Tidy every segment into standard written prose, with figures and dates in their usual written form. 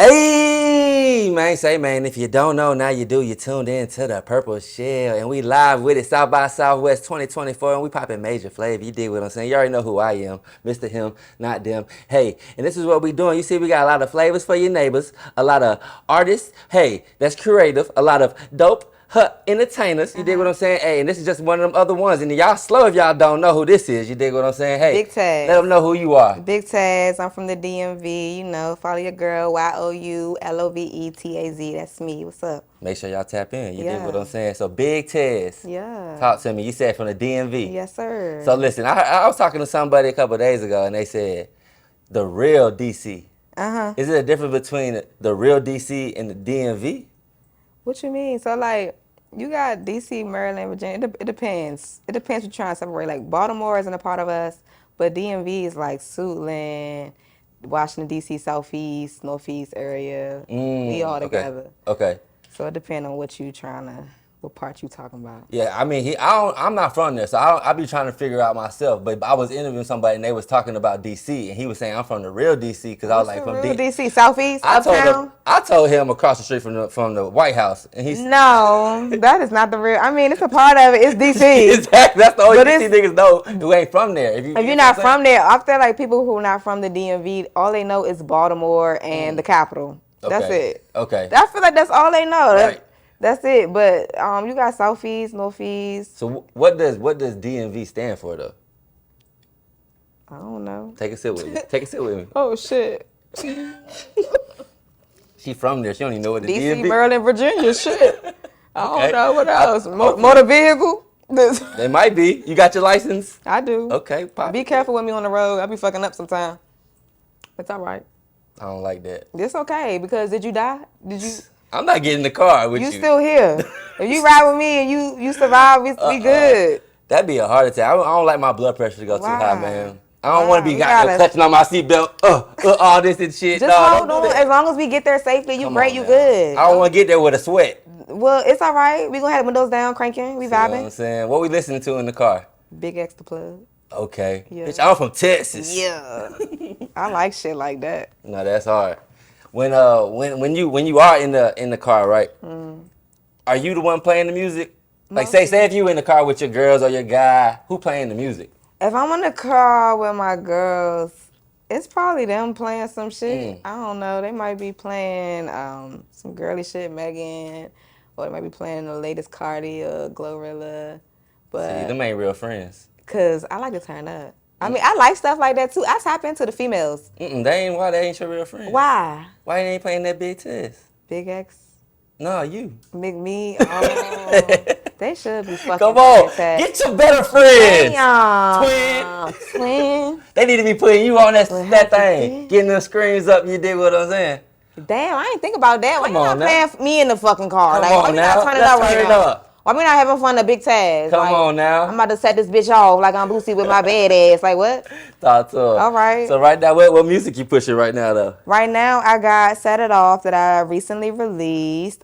Hey, man, say, man, if you don't know, now you do. You tuned in to the Purple Shell, and we live with it, South by Southwest 2024, and we popping major flavor. You dig what I'm saying? You already know who I am, Mr. Him, not them. Hey, and this is what we doing. You see, we got a lot of flavors for your neighbors, a lot of artists, hey, that's creative, a lot of dope, entertainers, you dig what I'm saying? Hey, and this is just one of them other ones. And y'all slow if y'all don't know who this is. You dig what I'm saying? Hey, Big Taz. Let them know who you are. Big Taz. I'm from the DMV. You know, follow your girl, YOULOVETAZ. That's me. What's up? Make sure y'all tap in. You dig what I'm saying? So, Big Taz. Yeah. Talk to me. You said from the DMV. Yes, sir. So, listen, I was talking to somebody a couple of days ago, and they said the real DC. Is it a difference between the real DC and the DMV? What you mean? So, like, you got DC, Maryland, Virginia. It depends. It depends what you're trying to separate. Like, Baltimore isn't a part of us, but DMV is like Suitland, Washington, D.C., Southeast, Northeast area. We all together. Okay. So it depends on what part you talking about. Yeah, I mean, I'm not from there, so I be trying to figure out myself. But I was interviewing somebody, and they was talking about D.C., and he was saying I'm from the real D.C. because I was like, from D.C., Southeast, Uptown? I told him across the street from the White House, and he's no, that is not the real. I mean, it's a part of it. It's D.C. Exactly, that's the only D.C. niggas know who ain't from there. If you're not from there, I feel like people who are not from the DMV, all they know is Baltimore and the capital. Okay. That's it. Okay. I feel like that's all they know. Right. That's it. But you got Southeast, Northeast. So what does DMV stand for though? I don't know. Take a sip with me. Take a sip with me. Oh shit. She from there. She don't even know what the DMV. DC, Maryland, Virginia. Shit. I don't know what else. Motor vehicle. They might be. You got your license? I do. Okay. Pop. Be careful with me on the road. I be fucking up sometimes. It's all right. I don't like that. It's okay because did you die? Did you? I'm not getting in the car with you. You still here. If you ride with me and you survive, we good. That'd be a heart attack. I don't like my blood pressure to go too high, man. I don't want to be clutching on my seatbelt, all this and shit. Just hold on. As long as we get there safely, you great, you good. I don't want to get there with a sweat. Well, it's all right. We gonna have the windows down, cranking, we vibing. You know what I'm saying? What we listening to in the car? Big X the Plug. Okay. Yeah. Bitch, I'm from Texas. Yeah. I like shit like that. No, that's hard. When you are in the car, right? Are you the one playing the music? Like say if you in the car with your girls or your guy, who playing the music? If I'm in the car with my girls, it's probably them playing some shit. I don't know. They might be playing some girly shit, Megan, or they might be playing the latest Cardi or Glorilla. But see, them ain't real friends. Cause I like to turn up. I mean, I like stuff like that too. I tap into the females. They ain't your real friends. Why? Why they ain't playing that Big Taz? Big X? No, you. Big me? Oh. They should be fucking. Come on, get your better friends. Twin. They need to be putting you on that thing. Getting the screens up, you dig what I'm saying? Damn, I ain't think about that. Why you not now. playing me in the fucking car? Come on now. Turn it up right now. Why we not having fun to Big Taz? Come on now. I'm about to set this bitch off like I'm Boosie with my bad ass. Like what? Talk to her. All right. So right now, what music you pushing right now though? Right now, I got Set It Off that I recently released.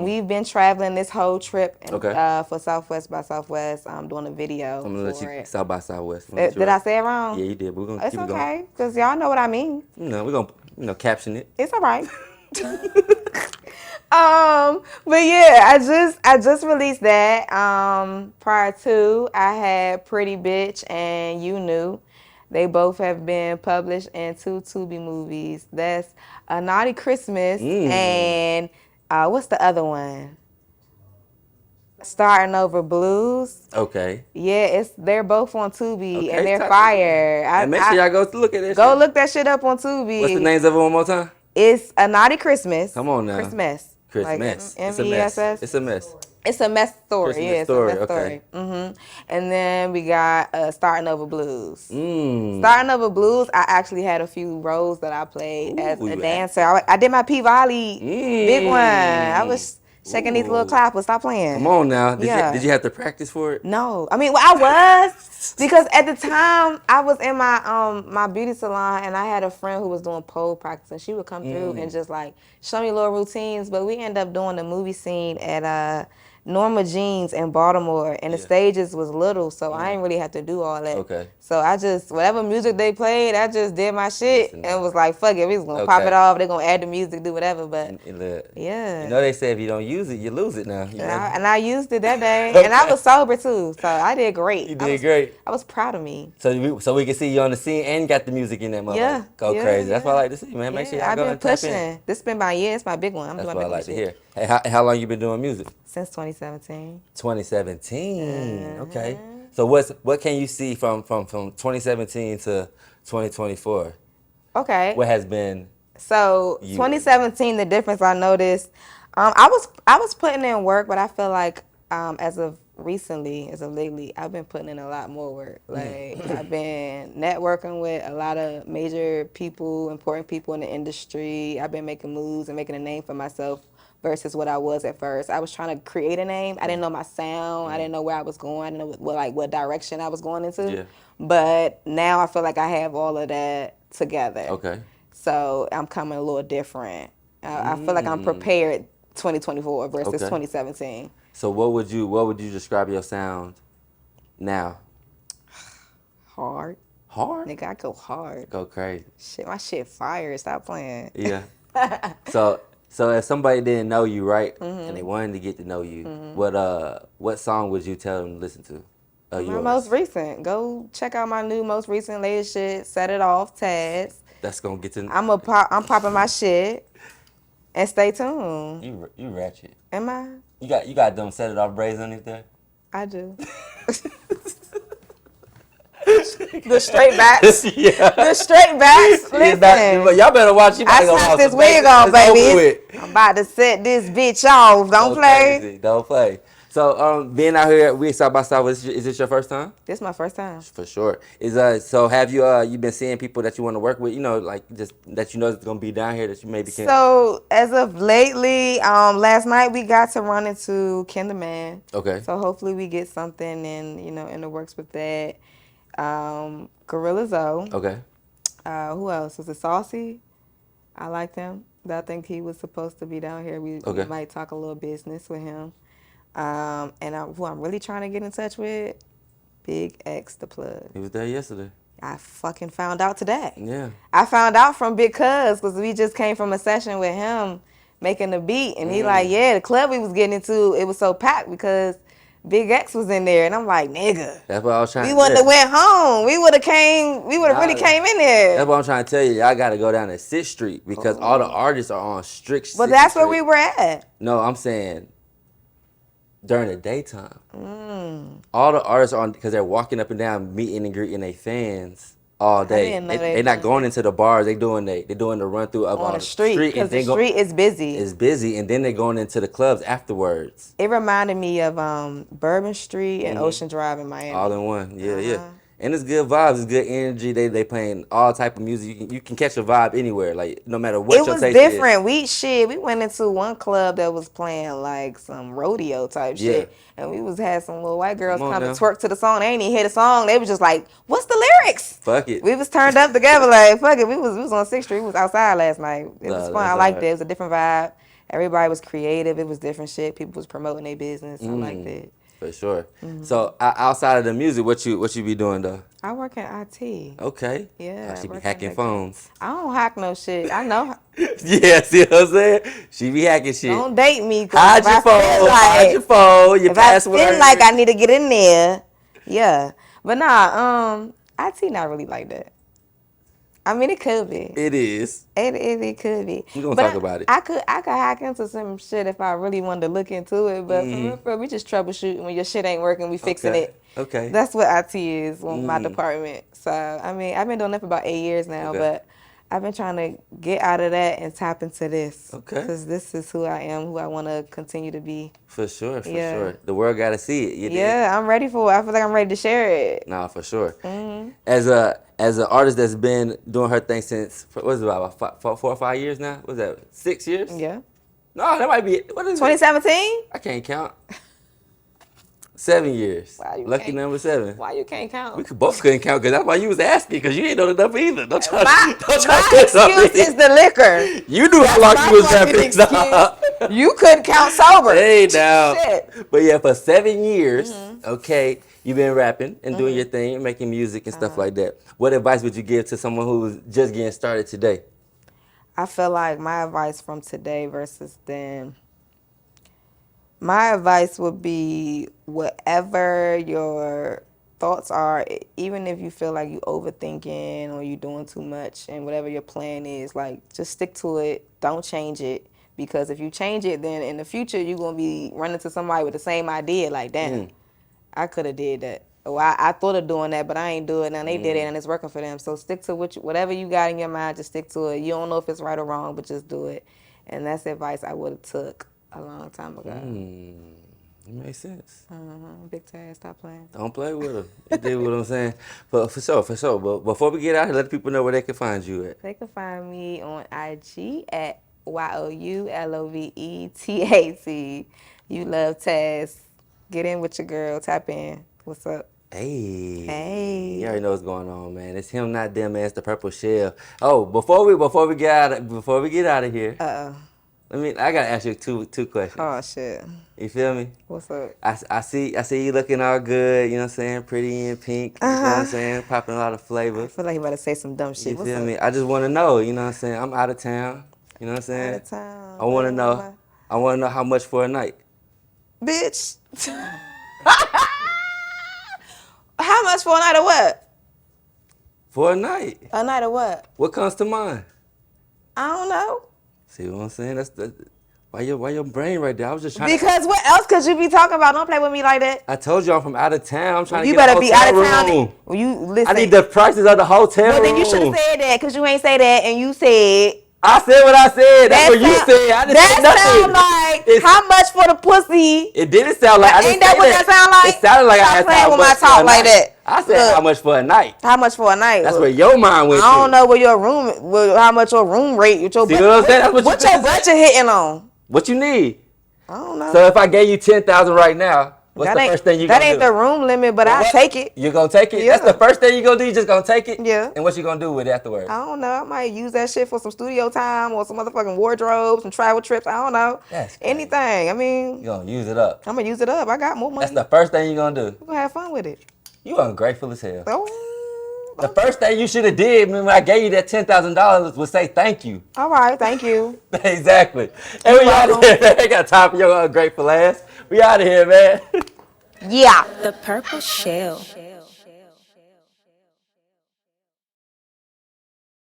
We've been traveling this whole trip for Southwest by Southwest. I'm doing a video. I'm gonna let you South by Southwest. Did I say it wrong? Yeah, you did. We're gonna it's keep it okay, going. because y'all know what I mean. No, we're gonna caption it. It's all right. But yeah, I just released that. Prior to, I had Pretty Bitch and You Knew. They both have been published in 2 Tubi movies. That's A Naughty Christmas and what's the other one? Starting Over Blues. Okay. Yeah, they're both on Tubi and they're fire. And make sure y'all go look at this. Go look that shit up on Tubi. What's the names of it one more time? It's A Naughty Christmas. Come on now. Christmas. Like M-E-S-S. It's a mess. It's a mess story. Christmas yeah, story. It's a mess Okay. story. And then we got Starting Over Blues. Starting Over Blues, I actually had a few roles that I played as a dancer. I did my P-Volley big one. I was shaking these little clappers. Stop playing. Come on now. Did you have to practice for it? No. I mean, I was. Because at the time, I was in my my beauty salon, and I had a friend who was doing pole practice, and she would come through and just, like, show me little routines. But we ended up doing the movie scene at Norma Jeans in Baltimore, and the Yeah. stages was little, so I ain't really have to do all that. Okay. So I just, whatever music they played, I just did my shit Listen, and was like, fuck it, we was gonna pop Okay. it off. They gonna add the music, do whatever. But yeah, You know they say if you don't use it, you lose it now. You know? and I used it that day, Okay. and I was sober too, so I did great. You did great. I was proud of me. So we can see you on the scene and got the music in that motherfucker. Yeah, Go yeah, crazy. That's yeah. what I like to see, man. Make sure y'all I've go been and tap pushing. in. This been my year. It's my big one. I'm That's doing what I my like to big hear. Hey, how long you been doing music? since 2017. 2017. Okay. So what can you see from 2017 to 2024? Okay. What has been? So You- 2017, the difference I noticed, I was putting in work, but I feel like as of lately, I've been putting in a lot more work. Like I've been networking with a lot of major people, important people in the industry. I've been making moves and making a name for myself versus what I was at first. I was trying to create a name. I didn't know my sound. I didn't know where I was going. I didn't know what direction I was going into. Yeah. But now I feel like I have all of that together. Okay. So I'm coming a little different. I feel like I'm prepared 2024 versus Okay. 2017. So what would you describe your sound now? Hard. Hard? Nigga, I go hard. Go crazy. Shit, my shit fire. Stop playing. Yeah. So if somebody didn't know you, right, and they wanted to get to know you, what song would you tell them to listen to? My Yours? most recent. Go check out my new most recent latest shit. Set It Off, Taz. That's gonna get to. I'm popping my shit. And stay tuned. You ratchet. Am I? You got them Set It Off braids underneath there. I do. The straight backs. Yeah. The straight backs. Listen. Y'all better watch. You I slapped this wig on, baby. I'm about to set this bitch off. Don't play. Crazy. Don't play. So, being out here, we South by Southwest. Is this your first time? This is my first time. For sure. So have you been seeing people that you want to work with? You know, like just that you know is gonna be down here that you maybe can. So as of lately, last night we got to run into Kinder Man. Okay. So hopefully we get something in the works with that. Gorilla Zoe. Okay. Who else? Was it Saucy? I liked him. I think he was supposed to be down here. We might talk a little business with him. Who I'm really trying to get in touch with, Big X the Plug. He was there yesterday. I fucking found out today. Yeah. I found out from Big Cuz because we just came from a session with him making the beat, and he like, yeah, the club we was getting into, it was so packed because Big X was in there, and I'm like, nigga. That's what I was trying. We wouldn't have went home. We would have really came in there. That's what I'm trying to tell you. Y'all got to go down to 6th Street because all the artists are on strict. But that's where we were at. No, I'm saying during the daytime. All the artists are on because they're walking up and down, meeting and greeting their fans all day. They're not going into the bars. They're doing the run through up on the street because the street is busy. It's busy, and then they're going into the clubs afterwards. It reminded me of Bourbon Street and Ocean Drive in Miami. All in one, yeah. And it's good vibes. It's good energy. They playing all type of music. You can catch a vibe anywhere, like no matter what your taste is. It was different. We went into one club that was playing like some rodeo type shit, and we had some little white girls come and twerk to the song. They ain't even hear the song. They was just like, "What's the lyrics?" Fuck it. We was turned up together like, "Fuck it." We was on 6th Street. We was outside last night. It was fun. I liked it. It was a different vibe. Everybody was creative. It was different shit. People was promoting their business. I liked it. For sure. So outside of the music, what you be doing though? I work in IT. Okay. Yeah. She be hacking phones. I don't hack no shit. I know. Yeah, see what I'm saying? She be hacking shit. Don't date me. Hide your phone. Your password. I feel like I need to get in there. Yeah. But nah, IT not really like that. I mean, it could be. It is. It could be. We're going to talk about it. I could hack into some shit if I really wanted to look into it. But for real, we just troubleshooting. When your shit ain't working, we fixing it. Okay. That's what IT is on my department. So, I mean, I've been doing that for about 8 years now. But I've been trying to get out of that and tap into this. Okay. Because this is who I am, who I want to continue to be. For sure. The world got to see it. I'm ready for it. I feel like I'm ready to share it. Nah, for sure. As an artist that's been doing her thing since, what is it, about 4 or 5 years now? What's that, 6 years? Yeah. No, that might be it. What is 2017? I can't count. 7 years. Wow, Lucky number 7. Why you can't count? We both couldn't count because that's why you was asking because you ain't know the number either. Don't try My to excuse is the liquor. You knew how long you was rapping. You couldn't count sober. Hey, now. Shit. But yeah, for 7 years, okay, you've been rapping and doing your thing, making music and stuff like that. What advice would you give to someone who's just getting started today? I feel like my advice from today versus then, my advice would be whatever your thoughts are, even if you feel like you overthinking or you doing too much, and whatever your plan is, like, just stick to it. Don't change it, because if you change it, then in the future you're gonna be running to somebody with the same idea. Like, damn, I could have did that. Oh, I thought of doing that, but I ain't do it. Now they did it, and it's working for them. So stick to whatever you got in your mind. Just stick to it. You don't know if it's right or wrong, but just do it. And that's advice I would have took a long time ago. It makes sense. Big Taz, stop playing. Don't play with her. You dig what I'm saying? But for sure. But before we get out here, let the people know where they can find you at. They can find me on IG at YOULOVETAZ. You love Taz. Get in with your girl. Tap in. What's up? Hey. You already know what's going on, man. It's him, not them, man. It's the Purple Shell. Oh, before we get out of here. I gotta ask you two questions. Oh shit. You feel me? What's up? I see you looking all good, you know what I'm saying? Pretty and pink, you know what I'm saying? Popping a lot of flavor. I feel like you about to say some dumb shit. You feel me? I just wanna know, you know what I'm saying? I'm out of town, you know what I'm saying? Out of town. I wanna know how much for a night. Bitch. How much for a night of what? For a night. A night of what? What comes to mind? I don't know. See what I'm saying? Why your brain right there? I was just trying Because what else could you be talking about? Don't play with me like that. I told you I'm from out of town. I'm trying You to get a better be hotel out of town. room. Well, you listen. I need the prices of the hotel Well, room. then you should have said that, because you ain't say that, and you said. I said what I said. That's what you said. I didn't say nothing. That sound like how much for the pussy? It didn't sound like I didn't Ain't that say what that sound like? It sounded like Stop I had playing how with my much for talk a like night. that. I said Look. how much for a night. How much for a night? That's where your mind went to. I don't know where your room, how much your room rate. With your See what I'm saying? That's what your budget hitting on? What you need? I don't know. So if I gave you $10,000 right now, what's the first thing you gonna do? That ain't the room limit, but I'll take it. You gonna take it? Yeah. That's the first thing you gonna do? You just gonna take it? Yeah. And what you gonna do with it afterwards? I don't know. I might use that shit for some studio time or some motherfucking wardrobe, some travel trips. I don't know. That's crazy. Anything. I mean, You gonna use it up. I'm gonna use it up. I got more money. That's the first thing you gonna do. We're gonna have fun with it. You ungrateful as hell. Oh. The first thing you should have did when I gave you that $10,000 was say thank you. All right. Thank you. Exactly. And we out of here. I got time for your ungrateful ass. We out of here, man. Yeah. The Purple Shell.